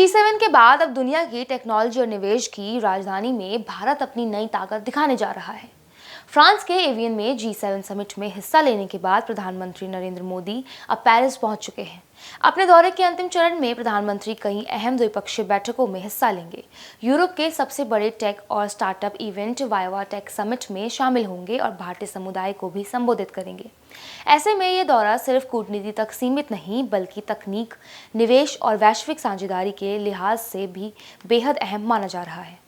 G7 के बाद अब दुनिया की टेक्नोलॉजी और निवेश की राजधानी में भारत अपनी नई ताकत दिखाने जा रहा है। फ्रांस के एवियन में G7 समिट में हिस्सा लेने के बाद प्रधानमंत्री नरेंद्र मोदी अब पेरिस पहुंच चुके हैं। अपने दौरे के अंतिम चरण में प्रधानमंत्री कई अहम द्विपक्षीय बैठकों में हिस्सा लेंगे। यूरोप के सबसे बड़े टेक और startup event viva tech summit में शामिल होंगे और भारतीय समुदाय को भी संबोधित करेंगे। ऐसे में ये दौरा सिर्फ कूटनीति तक सीमित नहीं बल्कि तकनीक, निवेश और वैश्विक साझेदारी के लिहाज से भी बेहद अहम माना जा रहा है।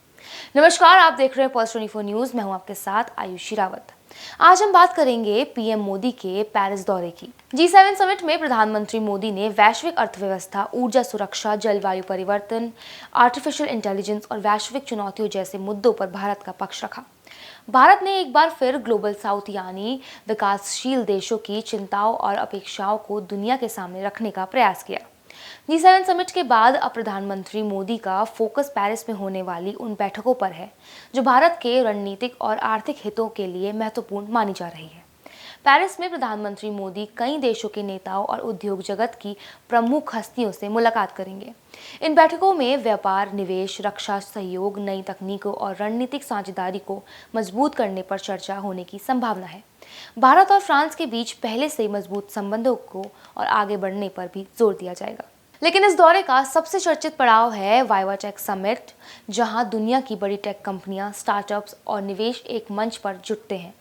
नमस्कार, आप देख रहे हैं पल्स 24 न्यूज। मैं हूं आपके साथ आयुषी रावत। आज हम बात करेंगे पीएम मोदी के पेरिस दौरे की। G7 समिट में प्रधानमंत्री मोदी ने वैश्विक अर्थव्यवस्था, ऊर्जा सुरक्षा, जलवायु परिवर्तन, आर्टिफिशियल इंटेलिजेंस और वैश्विक चुनौतियों जैसे मुद्दों पर भारत का पक्ष रखा। भारत ने एक बार फिर ग्लोबल साउथ यानी विकासशील देशों की चिंताओं और अपेक्षाओं को दुनिया के सामने रखने का प्रयास किया। G7 समिट के बाद अब प्रधानमंत्री मोदी का फोकस पेरिस में होने वाली उन बैठकों पर है जो भारत के रणनीतिक और आर्थिक हितों के लिए महत्वपूर्ण मानी जा रही है। पेरिस में प्रधानमंत्री मोदी कई देशों के नेताओं और उद्योग जगत की प्रमुख हस्तियों से मुलाकात करेंगे। इन बैठकों में व्यापार, निवेश, रक्षा सहयोग, नई तकनीकों और रणनीतिक साझेदारी को मजबूत करने पर चर्चा होने की संभावना है। भारत और फ्रांस के बीच पहले से मजबूत संबंधों को और आगे बढ़ने पर भी जोर दिया जाएगा। लेकिन इस दौरे का सबसे चर्चित पड़ाव है वाइवा टेक समिट, जहां दुनिया की बड़ी टेक कंपनियां, स्टार्टअप्स और निवेश एक मंच पर जुटते हैं।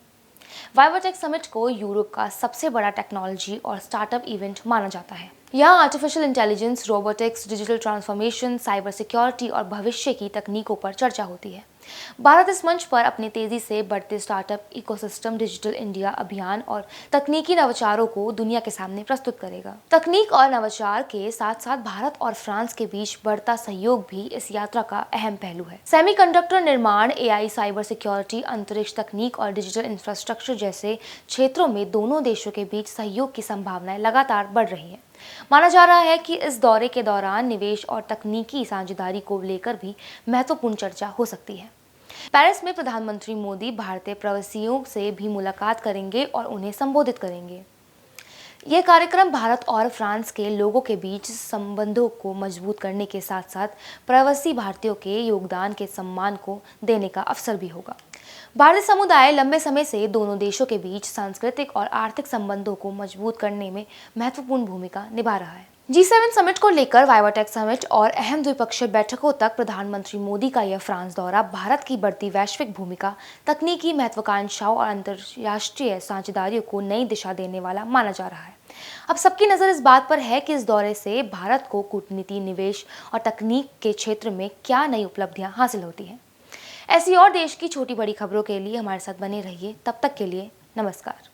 वाइवा टेक समिट को यूरोप का सबसे बड़ा टेक्नोलॉजी और स्टार्टअप इवेंट माना जाता है। यहाँ artificial intelligence, robotics, digital transformation, cyber security और भविष्य की तकनीकों पर चर्चा होती है। भारत इस मंच पर अपने तेजी से बढ़ते स्टार्टअप इकोसिस्टम, डिजिटल इंडिया अभियान और तकनीकी नवाचारों को दुनिया के सामने प्रस्तुत करेगा। तकनीक और नवाचार के साथ साथ भारत और फ्रांस के बीच बढ़ता सहयोग भी इस यात्रा का अहम पहलू है। सेमीकंडक्टर निर्माण, एआई, साइबर सिक्योरिटी, अंतरिक्ष तकनीक और डिजिटल इंफ्रास्ट्रक्चर जैसे क्षेत्रों में दोनों देशों के बीच सहयोग की संभावनाएं लगातार बढ़ रही हैं। माना जा रहा है कि इस दौरे के दौरान निवेश और तकनीकी साझेदारी को लेकर भी महत्वपूर्ण चर्चा हो सकती है। पेरिस में प्रधानमंत्री मोदी भारतीय प्रवासियों से भी मुलाकात करेंगे और उन्हें संबोधित करेंगे। यह कार्यक्रम भारत और फ्रांस के लोगों के बीच संबंधों को मजबूत करने के साथ साथ प्रवासी भारतीयों के योगदान के सम्मान को देने का अवसर भी होगा। भारतीय समुदाय लंबे समय से दोनों देशों के बीच सांस्कृतिक और आर्थिक संबंधों को मजबूत करने में महत्वपूर्ण भूमिका निभा रहा है। G7 समिट को लेकर वाइवा टेक समिट और अहम द्विपक्षीय बैठकों तक प्रधानमंत्री मोदी का यह फ्रांस दौरा भारत की बढ़ती वैश्विक भूमिका, तकनीकी महत्वाकांक्षाओं और अंतर्राष्ट्रीय साझेदारियों को नई दिशा देने वाला माना जा रहा है। अब सबकी नजर इस बात पर है कि इस दौरे से भारत को कूटनीति, निवेश और तकनीक के क्षेत्र में क्या नई उपलब्धियां हासिल होती हैं। ऐसी और देश की छोटी बड़ी खबरों के लिए हमारे साथ बने रहिए। तब तक के लिए नमस्कार।